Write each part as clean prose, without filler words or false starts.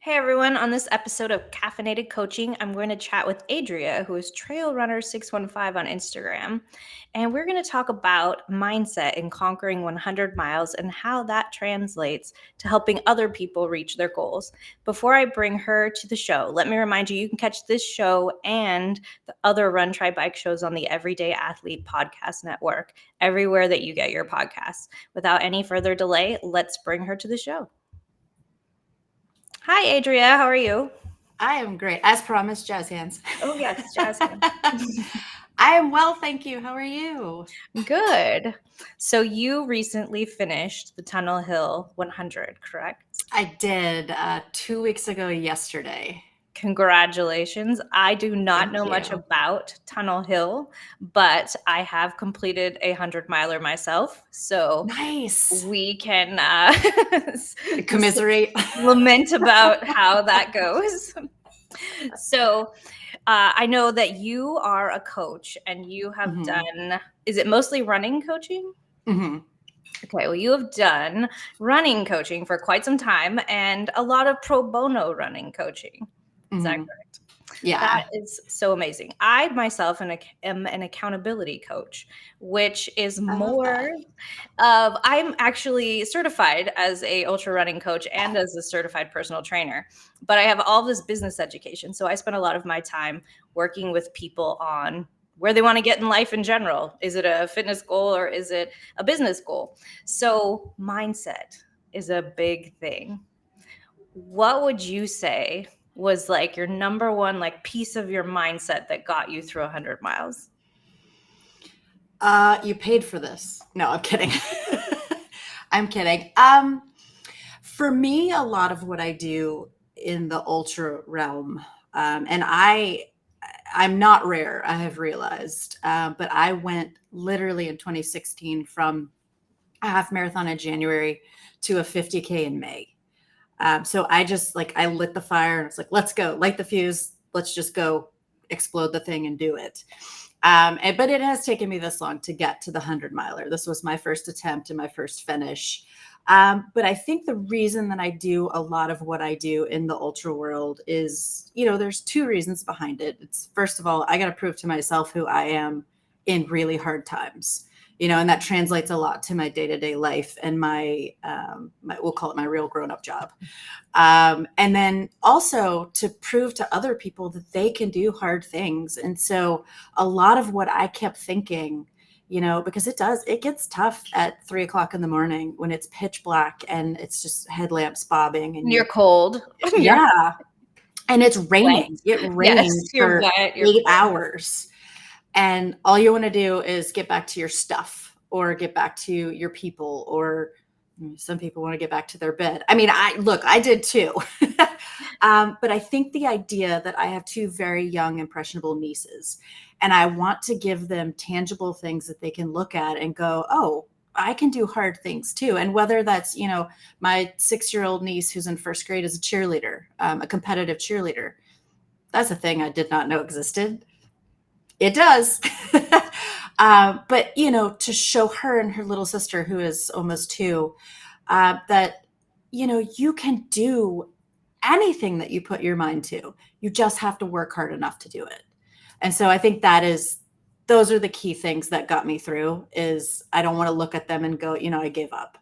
Hey everyone, on this episode of Caffeinated Coaching, I'm going to chat with Adria, who is Trail Runner 615 on Instagram. And we're going to talk about mindset in conquering 100 miles and how that translates to helping other people reach their goals. Before I bring her to the show, let me remind you, you can catch this show and the other Run Try Bike shows on the Everyday Athlete Podcast Network, everywhere that you get your podcasts. Without any further delay, let's bring her to the show. Hi, Adria. How are you? I am great. As promised, jazz hands. Oh, yes, jazz hands. I am well, thank you. How are you? Good. So you recently finished the Tunnel Hill 100, correct? I did 2 weeks ago yesterday. Congratulations. I do not Thank know much you. about Tunnel Hill, but I have completed a 100-miler myself. So Nice. we can Commiserate. lament about how that goes. So I know that you are a coach and you have hmm done, is it mostly running coaching? hmm Okay, well, you have done running coaching for quite some time and a lot of pro bono running coaching. Is that hmm correct? That Yeah. is so amazing. I myself am an accountability coach, which is I love more that. of, I'm actually certified as a ultra running coach and as a certified personal trainer, but I have all this business education. So I spend a lot of my time working with people on where they want to get in life in general. Is it a fitness goal or is it a business goal? So mindset is a big thing. What would you say was like your number one like piece of your mindset that got you through 100 miles? You paid for this. No, I'm kidding. I'm kidding. For me, a lot of what I do in the ultra realm, and I'm not rare, I have realized, but I went literally in 2016 from a half marathon in January to a 50K in May. So I just like, I lit the fire and it's like, let's go, light the fuse, let's just go explode the thing and do it. But it has taken me this long to get to the 100 miler. This was my first attempt and my first finish. But I think the reason that I do a lot of what I do in the ultra world is, there's two reasons behind it. It's first of all, I got to prove to myself who I am in really hard times. And that translates a lot to my day-to-day life and my we'll call it my real grown-up job. And then also to prove to other people that they can do hard things. And so a lot of what I kept thinking, because it gets tough at 3 o'clock in the morning when it's pitch black and it's just headlamps bobbing and You're cold. You're yeah. And it's wet. raining. It Yes, rains you're for wet. You're 8 hours. And all you want to do is get back to your stuff or get back to your people, or some people want to get back to their bed. I mean, I did too. But I think the idea that I have two very young, impressionable nieces, and I want to give them tangible things that they can look at and go, oh, I can do hard things too. And whether that's, my 6-year-old niece who's in first grade is a cheerleader, a competitive cheerleader. That's a thing I did not know existed. It does. But, to show her and her little sister, who is almost 2, that, you can do anything that you put your mind to. You just have to work hard enough to do it. And so I think those are the key things that got me through. Is I don't want to look at them and go, I gave up.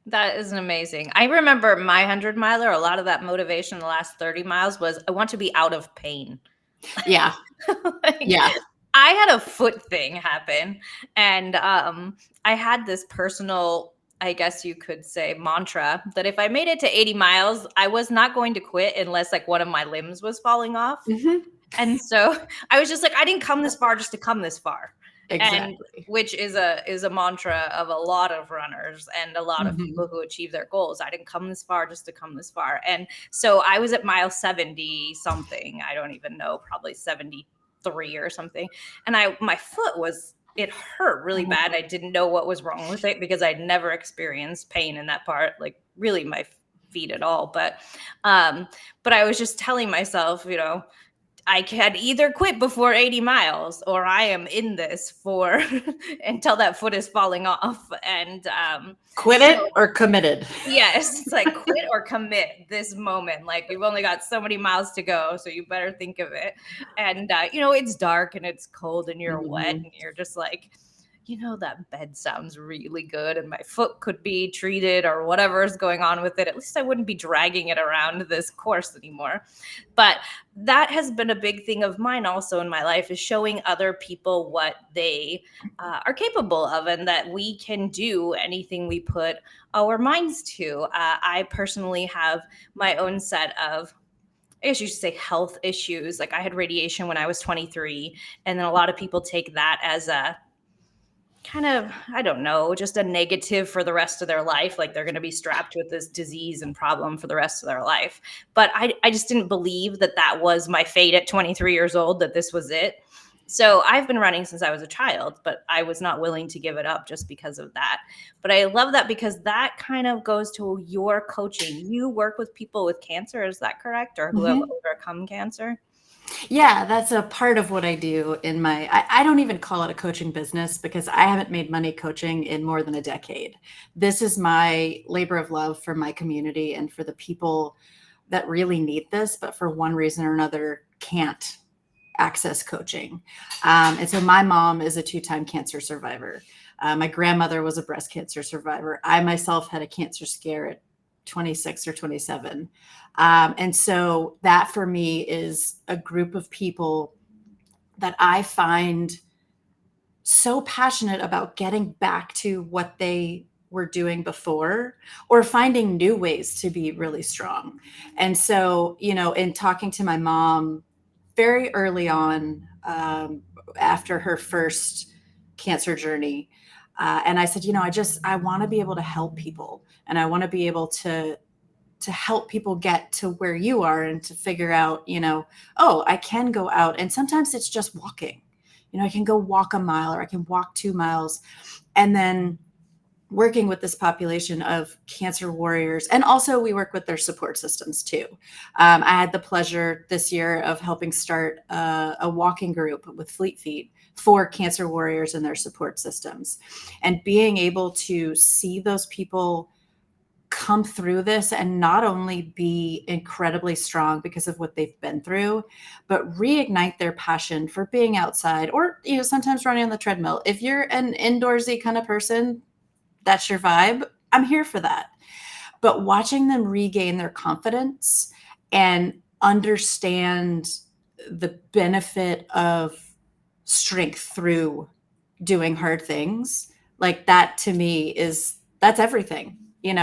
That is amazing. I remember my 100 miler, a lot of that motivation the last 30 miles was I want to be out of pain. Yeah. Like, Yeah. I had a foot thing happen and I had this personal, I guess you could say, mantra that if I made it to 80 miles, I was not going to quit unless like one of my limbs was falling off. Mm-hmm. And so I was just like, I didn't come this far just to come this far. And Exactly. which is a mantra of a lot of runners and a lot of Mm-hmm. people who achieve their goals. I didn't come this far just to come this far. And so I was at mile 70 something. I don't even know, probably 73 or something. And my foot it hurt really bad. I didn't know what was wrong with it because I'd never experienced pain in that part, like really my feet at all. But I was just telling myself, I can either quit before 80 miles or I am in this for until that foot is falling off. And Quit so it or committed. yes, it's like quit or commit this moment. Like you've only got so many miles to go, so you better think of it. And it's dark and it's cold and you're wet Mhm. and you're just like, that bed sounds really good and my foot could be treated or whatever is going on with it. At least I wouldn't be dragging it around this course anymore. But that has been a big thing of mine also in my life, is showing other people what they are capable of, and that we can do anything we put our minds to. I personally have my own set of, I guess you should say, health issues. Like I had radiation when I was 23, and then a lot of people take that as a kind of, I don't know, just a negative for the rest of their life. Like they're going to be strapped with this disease and problem for the rest of their life. But I just didn't believe that that was my fate at 23 years old, that this was it. So I've been running since I was a child, but I was not willing to give it up just because of that. But I love that because that kind of goes to your coaching. You work with people with cancer, is that correct? Or who have Mhm. overcome cancer? Yeah, that's a part of what I do in I don't even call it a coaching business because I haven't made money coaching in more than a decade. This is my labor of love for my community and for the people that really need this, but for one reason or another can't access coaching. And so my mom is a two-time cancer survivor. My grandmother was a breast cancer survivor. I myself had a cancer scare at 26 or 27. And so that for me is a group of people that I find so passionate about getting back to what they were doing before or finding new ways to be really strong. And so, in talking to my mom very early on, after her first cancer journey, and I said, I want to be able to help people, and I want to be able to help people get to where you are and to figure out, oh, I can go out. And sometimes it's just walking. I can go walk a mile or I can walk 2 miles. And then working with this population of cancer warriors. And also we work with their support systems too. I had the pleasure this year of helping start a walking group with Fleet Feet for cancer warriors and their support systems. And being able to see those people come through this and not only be incredibly strong because of what they've been through, but reignite their passion for being outside or, sometimes running on the treadmill. If you're an indoorsy kind of person, that's your vibe. I'm here for that. But watching them regain their confidence and understand the benefit of strength through doing hard things, like that to me that's everything, and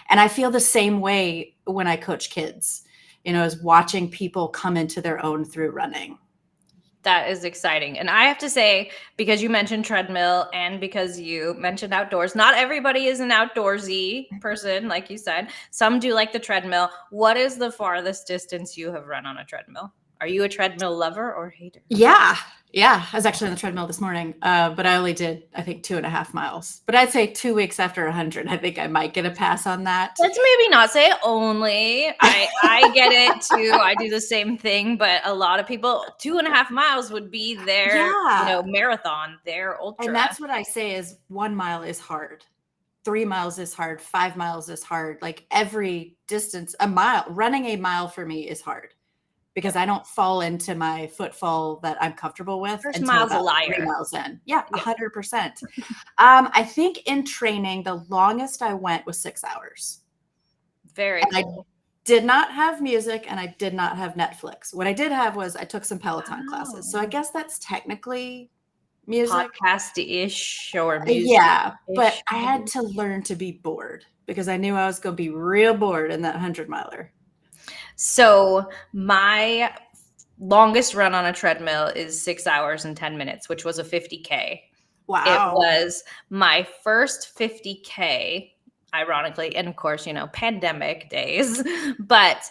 I feel the same way when I coach kids, is watching people come into their own through running. That is exciting. And I have to say, because you mentioned treadmill and because you mentioned outdoors, not everybody is an outdoorsy person, like you said. Some do like the treadmill. What is the farthest distance you have run on a treadmill? Are you a treadmill lover or hater? Yeah, I was actually on the treadmill this morning, but I only did, I think, 2.5 miles. But I'd say 2 weeks after 100, I think I might get a pass on that. Let's maybe not say only. I get it too. I do the same thing, but a lot of people, 2.5 miles would be their, Yeah, marathon, their and ultra. that's what I say is 1 mile is hard. 3 miles is hard. 5 miles is hard. Like every distance, running a mile for me is hard because I don't fall into my footfall that I'm comfortable with First until mile's a about three liar. miles in. Yeah, Yeah. 100%. I think in training, the longest I went was 6 hours. Very And I cool. did not have music and I did not have Netflix. What I did have was I took some Peloton classes. So I Wow. guess that's technically music. Podcast-ish or Yeah, but music-ish, I had maybe? to learn to be bored because I knew I was going to be real bored in that 100 miler. So my longest run on a treadmill is 6 hours and 10 minutes, which was a 50K. It Wow. was my first 50K, ironically, and of course, pandemic days, but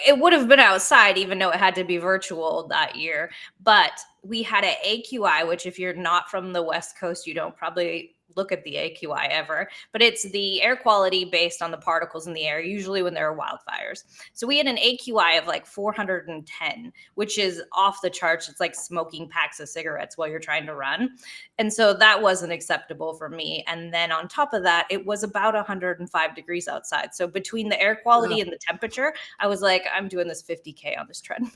it would have been outside, even though it had to be virtual that year. But we had an AQI, which if you're not from the West Coast, you don't probably look at the AQI ever, but it's the air quality based on the particles in the air, usually when there are wildfires. So we had an AQI of like 410, which is off the charts. It's like smoking packs of cigarettes while you're trying to run. And so that wasn't acceptable for me. And then on top of that, it was about 105 degrees outside. So between the air quality and the temperature, I was like, I'm doing this 50K on this treadmill.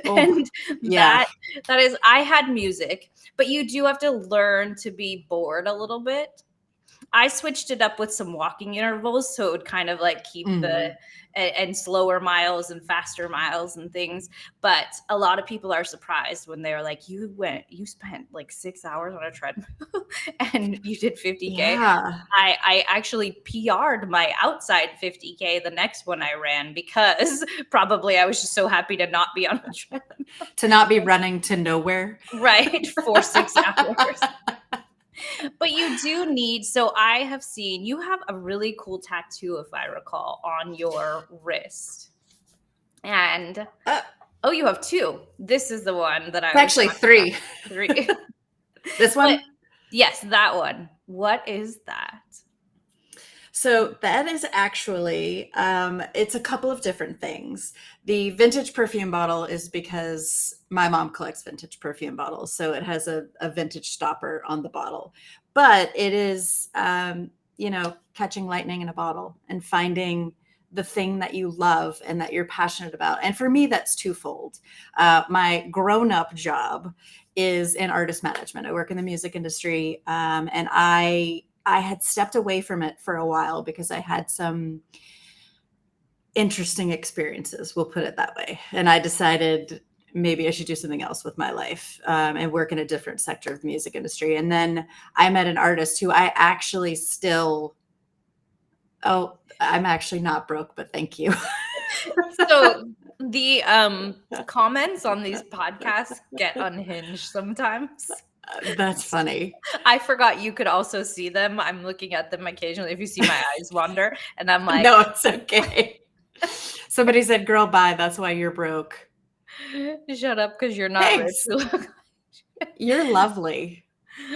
And yeah. that is, I had music, but you do have to learn to be bored a little bit. I switched it up with some walking intervals, so it would kind of like keep the and slower miles and faster miles and things. But a lot of people are surprised when they're like, you spent like 6 hours on a treadmill and you did 50K. Yeah. I actually PR'd my outside 50K the next one I ran, because probably I was just so happy to not be on a treadmill. To not be running to nowhere. Right, for 6 hours. But you do need, so I have seen you have a really cool tattoo, if I recall, on your wrist. And oh, you have two. This is the one that I was actually three. Three. This one? But yes, that one. What is that? So that is actually, it's a couple of different things. The vintage perfume bottle is because my mom collects vintage perfume bottles. So it has a vintage stopper on the bottle. But it is, catching lightning in a bottle and finding the thing that you love and that you're passionate about. And for me, that's twofold. My grown-up job is in artist management. I work in the music industry, and I had stepped away from it for a while because I had some interesting experiences, we'll put it that way. And I decided maybe I should do something else with my life, and work in a different sector of the music industry. And then I met an artist who I actually still, I'm actually not broke, but thank you. So the comments on these podcasts get unhinged sometimes. That's funny. I forgot you could also see them. I'm looking at them occasionally if you see my eyes wander, and I'm like, no, it's okay. Somebody said, girl, bye. That's why you're broke. Shut up, because you're not rich. You're lovely.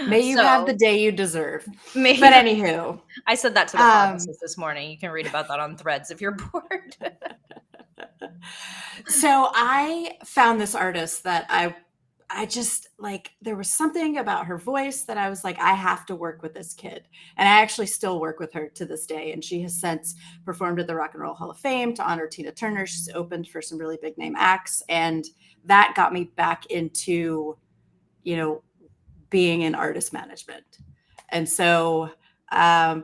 May you have the day you deserve. But anywho. I said that to the pharmacist this morning. You can read about that on Threads if you're bored. So I found this artist that I just like, there was something about her voice that I was like, I have to work with this kid. And I actually still work with her to this day. And she has since performed at the Rock and Roll Hall of Fame to honor Tina Turner. She's opened for some really big name acts. And that got me back into, being in artist management. And so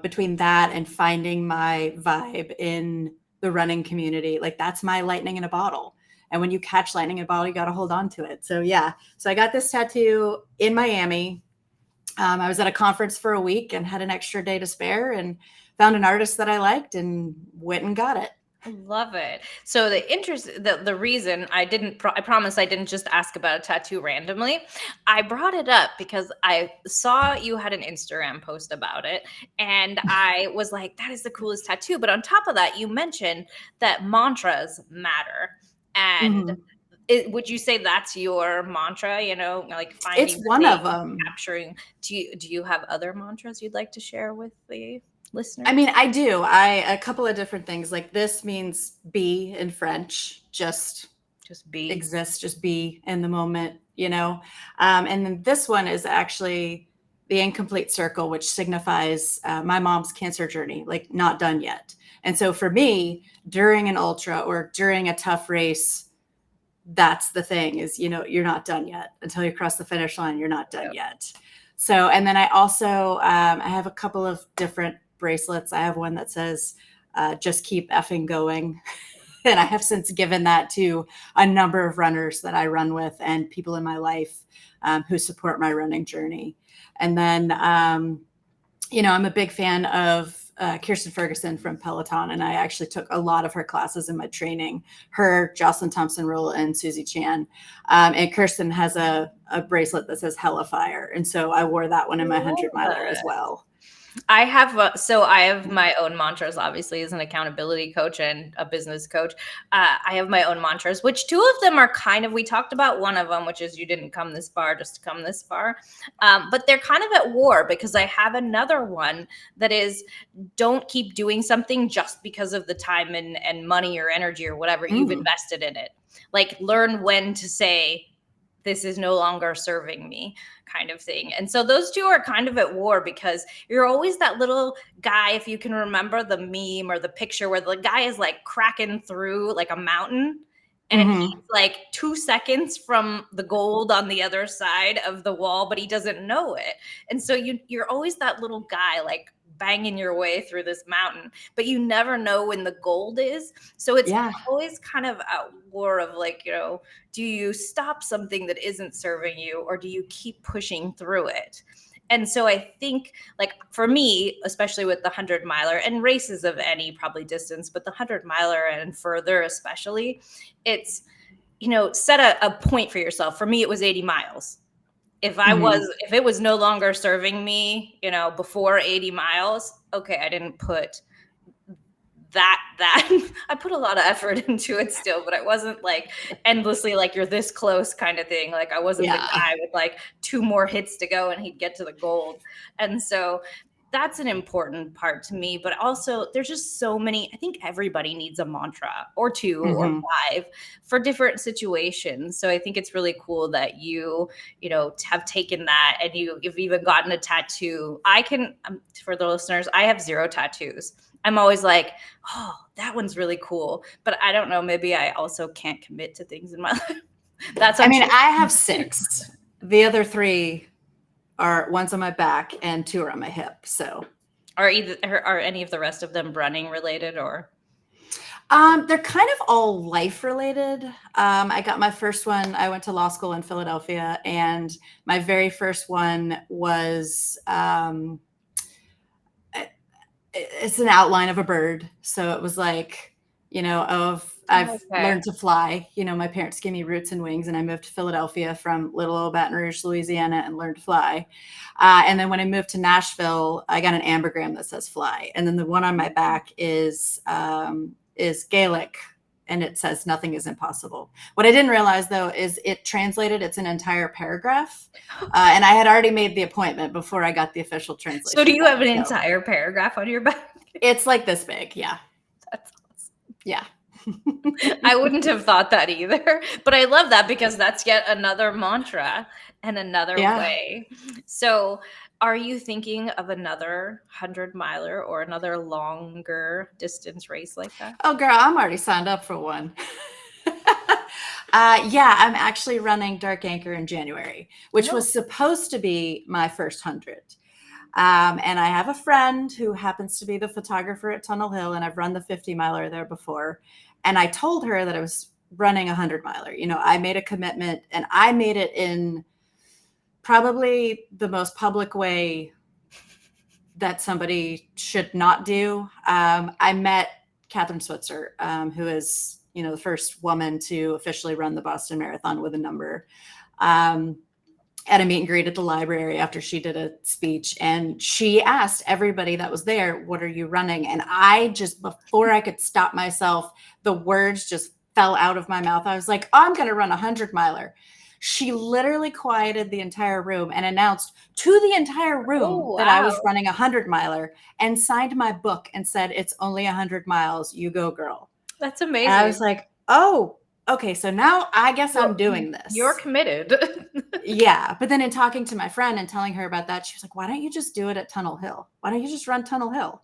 between that and finding my vibe in the running community, like that's my lightning in a bottle. And when you catch lightning in a bottle, you got to hold on to it. So yeah. So I got this tattoo in Miami. I was at a conference for a week and had an extra day to spare and found an artist that I liked and went and got it. I love it. So the reason I promise I didn't just ask about a tattoo randomly. I brought it up because I saw you had an Instagram post about it, and I was like, that is the coolest tattoo. But on top of that, you mentioned that mantras matter. And would you say that's your mantra, like finding it's one of them, capturing? Do you have other mantras you'd like to share with the listeners? I mean, I do. A couple of different things. Like this means be in French, just be, exist, just be in the moment, and then this one is actually the incomplete circle, which signifies my mom's cancer journey, like not done yet. And so for me, during an ultra or during a tough race, that's the thing is, you're not done yet until you cross the finish line. You're not done yet. So, and then I also, I have a couple of different bracelets. I have one that says, just keep effing going. And I have since given that to a number of runners that I run with and people in my life who support my running journey. And then, I'm a big fan of Kirsten Ferguson from Peloton, and I actually took a lot of her classes in my training, her, Jocelyn Thompson-Rull, and Susie Chan. And Kirsten has a bracelet that says Hella Fire. And so I wore that one in my 100 miler as well. I have my own mantras, obviously, as an accountability coach and a business coach. I have my own mantras, which two of them are we talked about one of them, which is you didn't come this far just to come this far. But they're kind of at war because I have another one that is don't keep doing something just because of the time and money or energy or whatever you've Mm. invested in it. Like learn when to say, this is no longer serving me, kind of thing. And so those two are kind of at war because you're always that little guy, if you can remember the meme or the picture where the guy is like cracking through like a mountain and Hmm. he's like 2 seconds from the gold on the other side of the wall, but he doesn't know it. And so you're always that little guy like banging your way through this mountain, but you never know when the gold is. So it's Yeah. always kind of at war of like, do you stop something that isn't serving you or do you keep pushing through it? And so I think, like, for me, especially with the 100 miler and races of any probably distance, but the 100 miler and further, especially, it's, set a point for yourself. For me, it was 80 miles. Hmm. If it was no longer serving me, before 80 miles, okay, I didn't put that I put a lot of effort into it still, but I wasn't like endlessly like you're this close kind of thing. Like I wasn't the Yeah. guy with like two more hits to go and he'd get to the gold. And so that's an important part to me, but also there's just so many. I think everybody needs a mantra or two or Hmm. five for different situations. So I think it's really cool that have taken that and you've even gotten a tattoo. For the listeners, I have zero tattoos. I'm always like, oh, that one's really cool. But I don't know. Maybe I also can't commit to things in my life. That's I mean, unfortunate. I have six. The other three are one's on my back and two are on my hip. So Are any of the rest of them running related or? they're kind of all life related. I got my first one. I went to law school in Philadelphia, and my very first one was it's an outline of a bird. So it was like, I've Okay. learned to fly. My parents gave me roots and wings, and I moved to Philadelphia from little old Baton Rouge, Louisiana, and learned to fly. And then when I moved to Nashville, I got an ambergram that says fly. And then the one on my back is Gaelic, and it says nothing is impossible. What I didn't realize though is it translated, it's an entire paragraph. And I had already made the appointment before I got the official So do translation you back. have an So entire paragraph on your back? it's like this big. Yeah. That's awesome. Yeah. I wouldn't have thought that either, but I love that because that's yet another mantra and another Yeah. way. So, are you thinking of another 100 miler or another longer distance race like that? Oh, girl, I'm already signed up for one. Yeah, I'm actually running Dark Anchor in January, which No. was supposed to be my first 100. And I have a friend who happens to be the photographer at Tunnel Hill, and I've run the 50 miler there before. And I told her that I was running a 100 miler. I made a commitment, and I made it in probably the most public way that somebody should not do. I met Catherine Switzer, who is, the first woman to officially run the Boston Marathon with a number. At a meet and greet at the library after she did a speech, and she asked everybody that was there, what are you running? And I just, before I could stop myself, the words just fell out of my mouth. I was like, oh, I'm going to run a 100 miler. She literally quieted the entire room and announced to the entire room Oh, that I wow. was running a 100 miler and signed my book and said, it's only 100 miles. You go, girl. That's And I amazing. was like, oh, okay. So now I guess So I'm doing you're this. committed. Yeah. But then in talking to my friend and telling her about that, she was like, why don't you just do it at Tunnel Hill? Why don't you just run Tunnel Hill?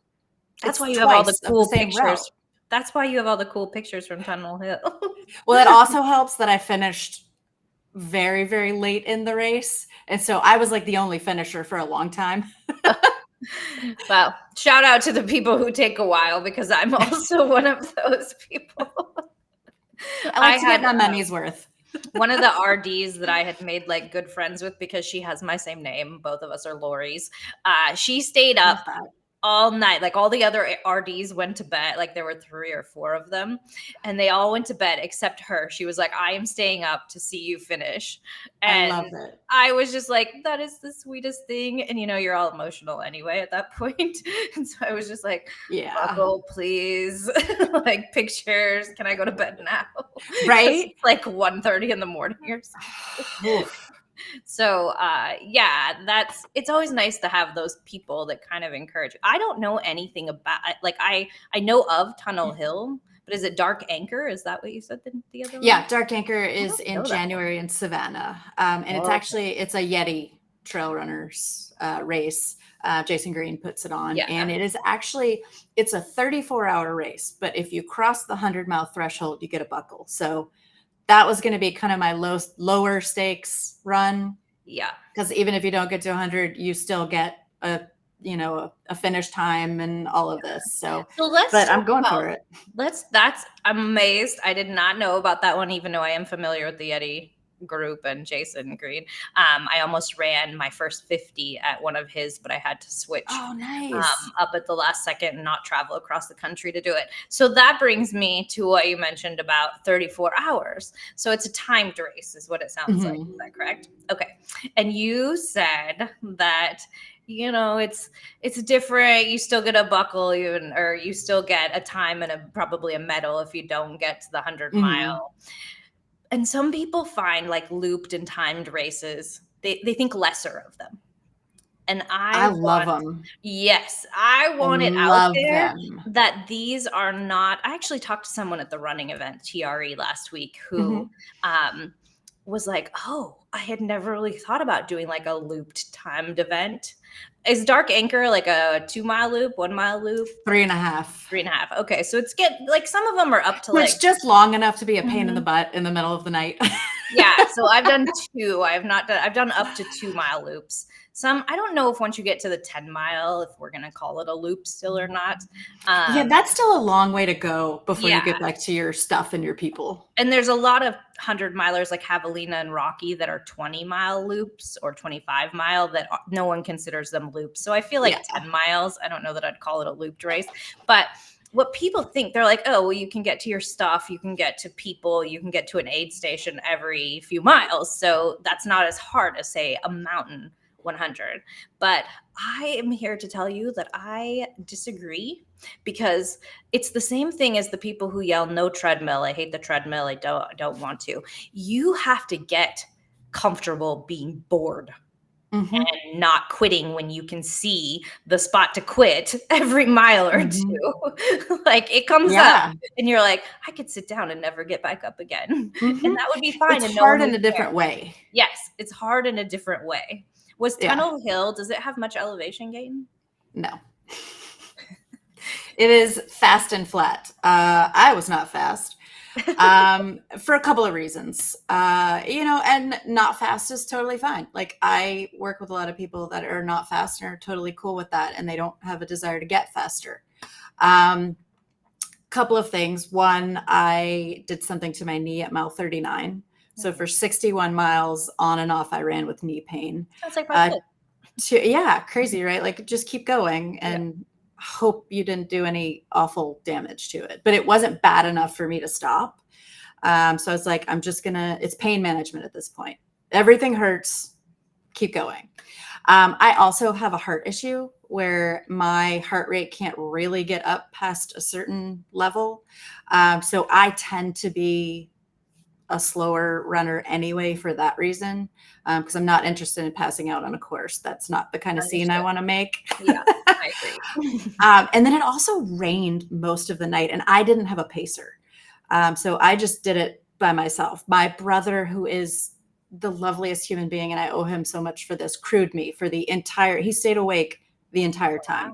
That's It's why you have all the twice of the cool same route. pictures. That's why you have all the cool pictures from Tunnel Hill. Well, it also helps that I finished very, very late in the race. And so I was like the only finisher for a long time. Well, shout out to the people who take a while because I'm also one of those people. I I like to get had my money's worth. one of the RDs that I had made like good friends with because she has my same name. Both of us are Lori's. She stayed up Love that. all night. Like all the other RDs went to bed. Like there were 3 or 4 of them, and they all went to bed except her. She was like, I am staying up to see you finish. I And love it. I was just like, that is the sweetest thing. And you're all emotional anyway at that point. And so I was just like, Yeah. buckle, please. Like pictures. Can I go to bed now? Right? It's like 1:30 in the morning or something. So it's always nice to have those people that kind of encourage you. I don't know anything about, like, I know of Tunnel Hill, but is it Dark Anchor? Is that what you said, the other one? Yeah, Dark Anchor is don't in know that one. January in Savannah. And it's Oh, actually, it's a Yeti trail runners race. Jason Green puts it on, yeah. and it's a 34-hour race, but if you cross the 100-mile threshold, you get a buckle. So that was going to be kind of my lower stakes run. Yeah. Because even if you don't get to 100, you still get a finish time and all of this. So let's but talk I'm going about, for it. I'm amazed. I did not know about that one, even though I am familiar with the Yeti group and Jason Green. I almost ran my first 50 at one of his, but I had to switch Oh, nice. up at the last second and not travel across the country to do it. So that brings me to what you mentioned about 34 hours. So it's a timed race is what it sounds like. Is that correct? Okay. And you said that it's different. You still get a buckle, or you still get a time and probably a medal if you don't get to the 100-mile. And some people find like looped and timed races, they think lesser of them. And I love them. yes, I I want it out love there them. that these are not. I actually talked to someone at the running event, TRE, last week who was like, oh, I had never really thought about doing like a looped timed event. Is Dark Anchor like a 2-mile loop, 1-mile loop? 3.5. 3.5. Okay. So it's like some of them are up to Which just long enough to be a pain in the Mhm. butt in the middle of the night. Yeah, so I've done 2. I've done up to 2-mile loops. I don't know if once you get to the 10-mile, if we're going to call it a loop still or not. Yeah, that's still a long way to go before you Yeah. get back to your stuff and your people. And there's a lot of 100-milers like Javelina and Rocky that are 20-mile loops or 25-mile that no one considers them loops. So I feel like 10 miles, I don't know that I'd call it a looped race, but what people think, they're like, oh, well, you can get to your stuff, you can get to people, you can get to an aid station every few miles. So that's not as hard as, say, a mountain 100. But I am here to tell you that I disagree, because it's the same thing as the people who yell no treadmill. I hate the treadmill. I don't want to. You have to get comfortable being bored and not quitting when you can see the spot to quit every mile or two. Like it comes up and you're like, I could sit down and never get back up again. And that would be fine. It's and hard no one in a would different care. way. Yes, it's hard in a different way. Was Yeah. Tunnel Hill, does it have much elevation gain? No. It is fast and flat. I was not fast for a couple of reasons. And not fast is totally fine. Like I work with a lot of people that are not fast and are totally cool with that, and they don't have a desire to get faster. Couple of things. One, I did something to my knee at mile 39. So for 61 miles on and off, I ran with knee pain. Sounds like my foot. Crazy, right? Like just keep going and hope you didn't do any awful damage to it. But it wasn't bad enough for me to stop. So I was like, it's pain management at this point. Everything hurts. Keep going. I also have a heart issue where my heart rate can't really get up past a certain level. So I tend to be a slower runner anyway for that reason, because I'm not interested in passing out on a course. That's not the kind of scene I want to make. Yeah, I agree. And then it also rained most of the night, and I didn't have a pacer. So I just did it by myself. My brother, who is the loveliest human being, and I owe him so much for this, crewed me for he stayed awake the entire time.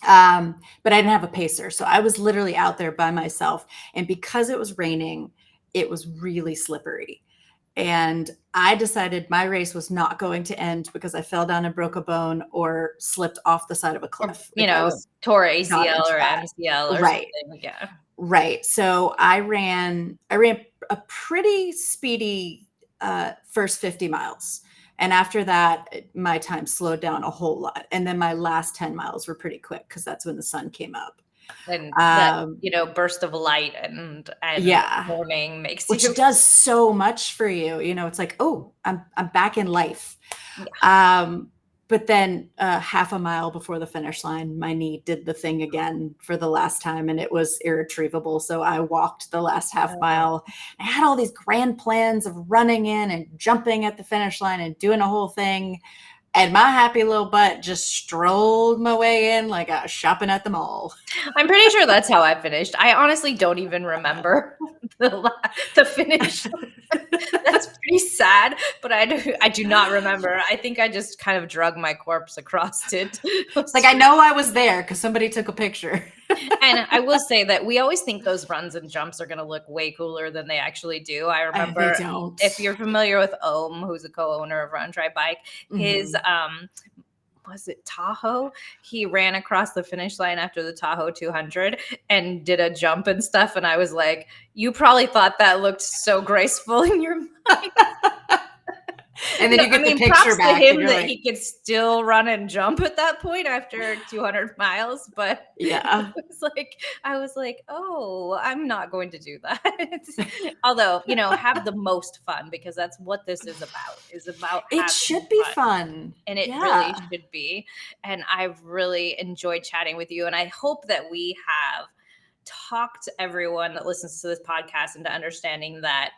But I didn't have a pacer. So I was literally out there by myself. And because it was raining, it was really slippery. And I decided my race was not going to end because I fell down and broke a bone or slipped off the side of a cliff. Tore ACL or MCL or right. something. Yeah. Right. So I ran a pretty speedy first 50 miles. And after that, my time slowed down a whole lot. And then my last 10 miles were pretty quick because that's when the sun came up. And that, Um, burst of light and yeah, morning makes which you. does so much for you. It's like, oh, I'm back in life. Yeah. But then half a mile before the finish line, my knee did the thing again for the last time, and it was irretrievable. So I walked the last half mile. I had all these grand plans of running in and jumping at the finish line and doing a whole thing. And my happy little butt just strolled my way in like I was shopping at the mall. I'm pretty sure that's how I finished. I honestly don't even remember the finish. That's pretty sad, but I do not remember. I think I just kind of drug my corpse across it. It's like I know I was there because somebody took a picture. And I will say that we always think those runs and jumps are going to look way cooler than they actually do. I remember, they don't. if you're familiar with Ohm, who's a co-owner of Run Try Bike, his was it Tahoe? He ran across the finish line after the Tahoe 200 and did a jump and stuff. And I was like, you probably thought that looked so graceful in your mind. And then you get the picture props back. to him and that like, he could still run and jump at that point after 200 miles. But yeah, I was like, oh, I'm not going to do that. Although, have the most fun, because that's what this is about. It should be fun. And it really should be. And I've really enjoyed chatting with you. And I hope that we have talked everyone that listens to this podcast into understanding that,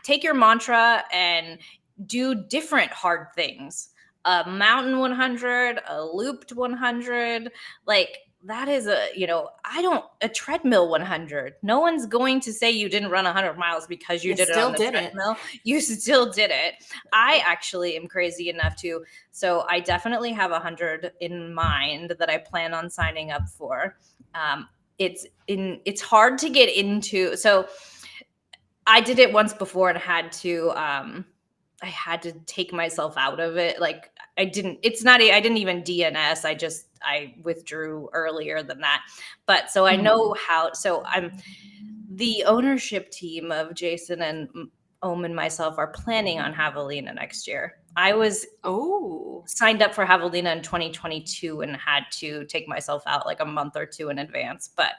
take your mantra and do different hard things. A mountain 100, a looped 100, like that is a treadmill 100. No one's going to say you didn't run 100 miles because you did it on the treadmill. You still did it. I actually am crazy enough to, so I definitely have 100 in mind that I plan on signing up for. It's hard to get into. So I did it once before and had to take myself out of it. Like I didn't even DNS. I withdrew earlier than that. But so I know how, so I'm the ownership team of Jason and Ohm and myself are planning on Javelina next year. I was signed up for Javelina in 2022 and had to take myself out like a month or two in advance. But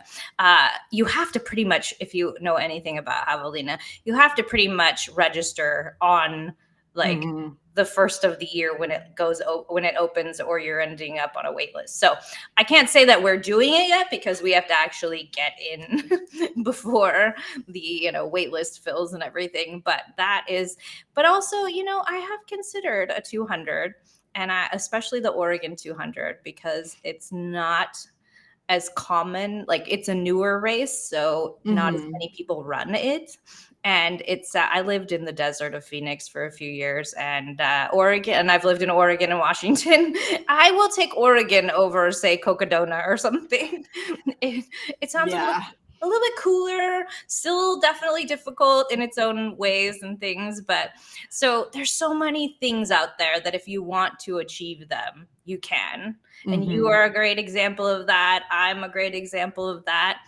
you have to pretty much, if you know anything about Javelina, you have to pretty much register on like the first of the year when it opens, or you're ending up on a wait list. So I can't say that we're doing it yet because we have to actually get in before the wait list fills and everything. But also I have considered a 200, and especially the Oregon 200, because it's not as common. Like it's a newer race, so not as many people run it. And it's I lived in the desert of Phoenix for a few years, and Oregon, and I've lived in Oregon and Washington. I will take Oregon over, say, Cocodona or something. It sounds a little bit cooler, still definitely difficult in its own ways and things. But so there's so many things out there that if you want to achieve them, you can. And you are a great example of that. I'm a great example of that.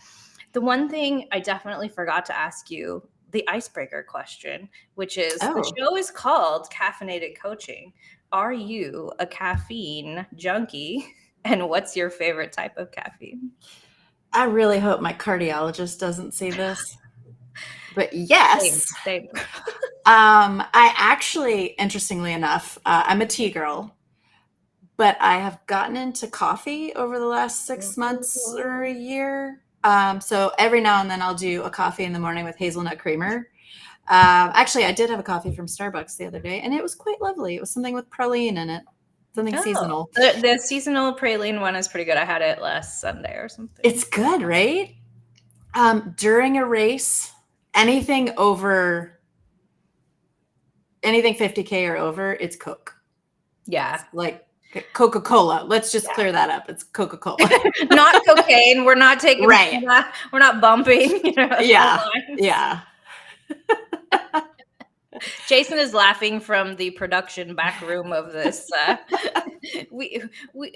The one thing I definitely forgot to ask you, the icebreaker question, which is the show is called Caffeinated Coaching. Are you a caffeine junkie? And what's your favorite type of caffeine? I really hope my cardiologist doesn't see this. But yes. Same. I actually, interestingly enough, I'm a tea girl, but I have gotten into coffee over the last 6 months or a year. So every now and then I'll do a coffee in the morning with hazelnut creamer. Actually, I did have a coffee from Starbucks the other day, and it was quite lovely. It was something with praline in it, something seasonal. The seasonal praline one is pretty good. I had it last Sunday or something. It's good, right? During a race, anything 50K or over, it's Coke. Yeah. It's like Coca-Cola. Let's just clear that up. It's Coca-Cola. Not cocaine. We're not taking we're not bumping. Yeah. Jason is laughing from the production back room of this. We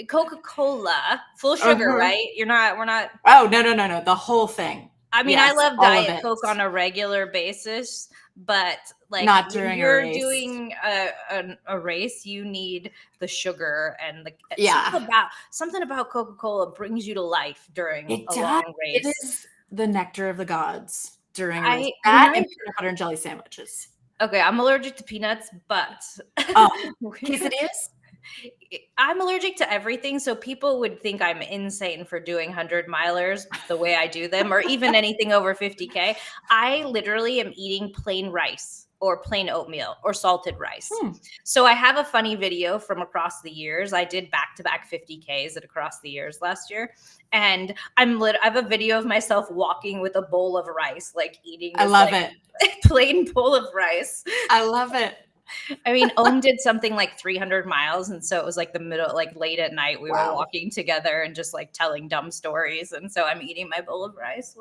Coca-Cola, full sugar, right? We're not. Oh, no. The whole thing. I mean, I Yes, love all of Diet it. Coke on a regular basis, but like Not when during a you're race. doing a race, you need the sugar and the Yeah, something about Coca-Cola brings you to life during it a does. long It race. is the nectar of the gods during a race. I when That I and peanut butter and jelly sandwiches. Okay, I'm allergic to peanuts, but Oh, quesadillas? I'm allergic to everything, so people would think I'm insane for doing 100 milers the way I do them, or even anything over 50K. I literally am eating plain rice or plain oatmeal or salted rice. Hmm. So I have a funny video from across the years. I did back-to-back 50Ks at across the years last year, and I have a video of myself walking with a bowl of rice, like eating I this love like it. plain bowl of rice. I love it. I mean, Ohm did something like 300 miles. And so it was like the middle, like late at night, we were Wow. walking together and just like telling dumb stories. And so I'm eating my bowl of rice.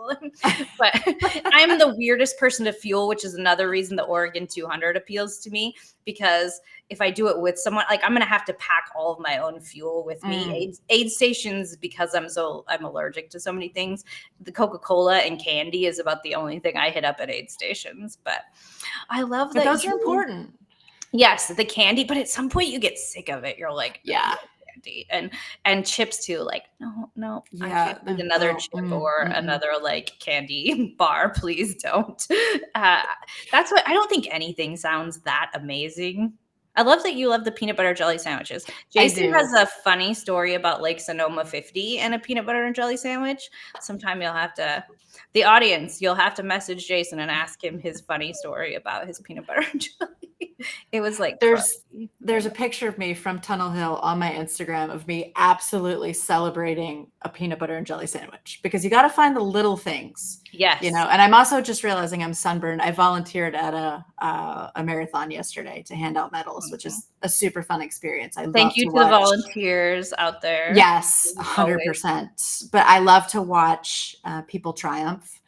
But I'm the weirdest person to fuel, which is another reason the Oregon 200 appeals to me, because if I do it with someone, like I'm going to have to pack all of my own fuel with me. Mm. Aid stations, because I'm allergic to so many things. The Coca-Cola and candy is about the only thing I hit up at aid stations. But I love But that those are you important. Yes, the candy, but at some point you get sick of it. You're like, "No Yeah. more candy." And chips too, like, "No, no, I Yeah. can't eat another chip or another, like, candy bar, please don't." Uh, that's what I don't think anything sounds that amazing. I love that you love the peanut butter jelly sandwiches. I Jason do. has a funny story about Lake Sonoma 50 and a peanut butter and jelly sandwich. Sometime the audience, you'll have to message Jason and ask him his funny story about his peanut butter and jelly. It was like There's crusty. there's a picture of me from Tunnel Hill on my Instagram of me absolutely celebrating a peanut butter and jelly sandwich because you gotta find the little things, Yes. and I'm also just realizing I'm sunburned. I volunteered at a marathon yesterday to hand out medals, which Mhm. is a super fun experience. I Thank love you to to the watch. volunteers out there. Yes, Always. 100%. But I love to watch people triumph.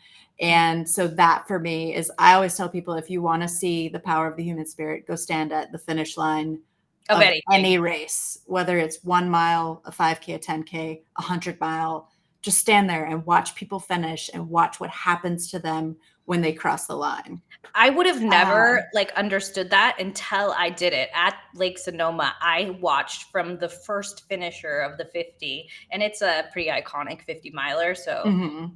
And so that for me is, I always tell people if you want to see the power of the human spirit, go stand at the finish line Of of anything. any race, whether it's 1 mile, a 5K, a 10K, 100 mile. Just stand there and watch people finish and watch what happens to them when they cross the line. I would have Uh, never like understood that until I did it at Lake Sonoma. I watched from the first finisher of the 50, and it's a pretty iconic 50 miler. So mhm,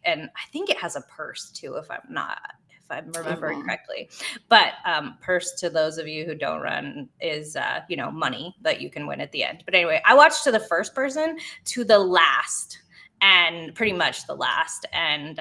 and I think it has a purse too, if I'm remembering mhm. correctly. But purse, to those of you who don't run, is money that you can win at the end. But anyway, I watched to the first person to the last, and pretty much the last, and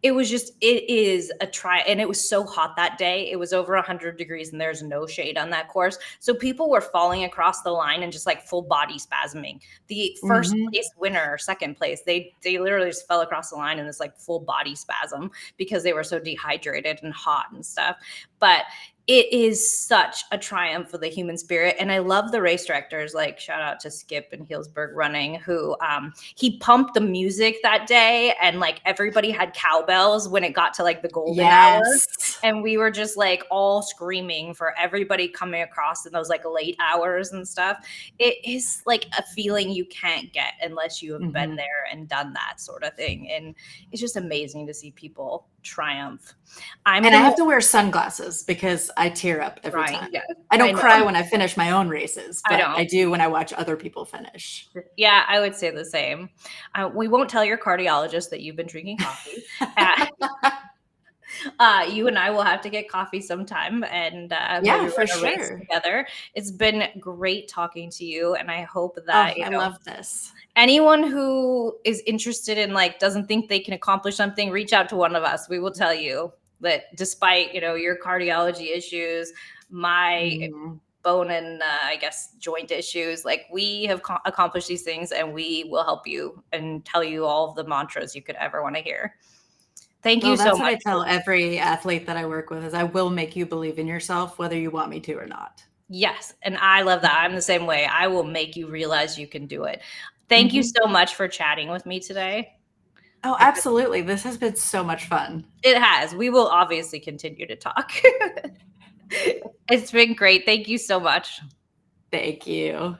it is a try, and it was so hot that day. It was over 100 degrees, and there's no shade on that course, so people were falling across the line and just like full body spasming. The first Mhm. place winner or second place, they literally just fell across the line in this like full body spasm because they were so dehydrated and hot and stuff. But it is such a triumph for the human spirit. And I love the race directors, like shout out to Skip and Healdsburg Running, who he pumped the music that day, and like everybody had cowbells when it got to like the golden hour. Yes. And we were just like all screaming for everybody coming across in those like late hours and stuff. It is like a feeling you can't get unless you have been Mhm. there and done that sort of thing. And it's just amazing to see people triumph. I'm And I gonna have to wear sunglasses because I tear up every Crying. time. Yeah, I I don't know. cry when I finish my own races, I but don't. I do when I watch other people finish. Yeah, I would say the same. We won't tell your cardiologist that you've been drinking coffee. Uh, you and I will have to get coffee sometime and Yeah, maybe for run a race sure. together. It's been great talking to you, and I hope Oh, that I love this. anyone who is interested in like doesn't think they can accomplish something, reach out to one of us. We will tell you that despite your cardiology issues, my Mhm. bone and I guess joint issues, like we have accomplished these things, and we will help you and tell you all of the mantras you could ever want to hear. Thank Well, you so that's what much. I tell every athlete that I work with is I will make you believe in yourself whether you want me to or not. Yes, and I love that. I'm the same way. I will make you realize you can do it. Thank you Mhm. so much for chatting with me today. Oh, It's been absolutely. This has been so much fun. It has. We will obviously continue to talk. It's been great. Thank you so much. Thank you.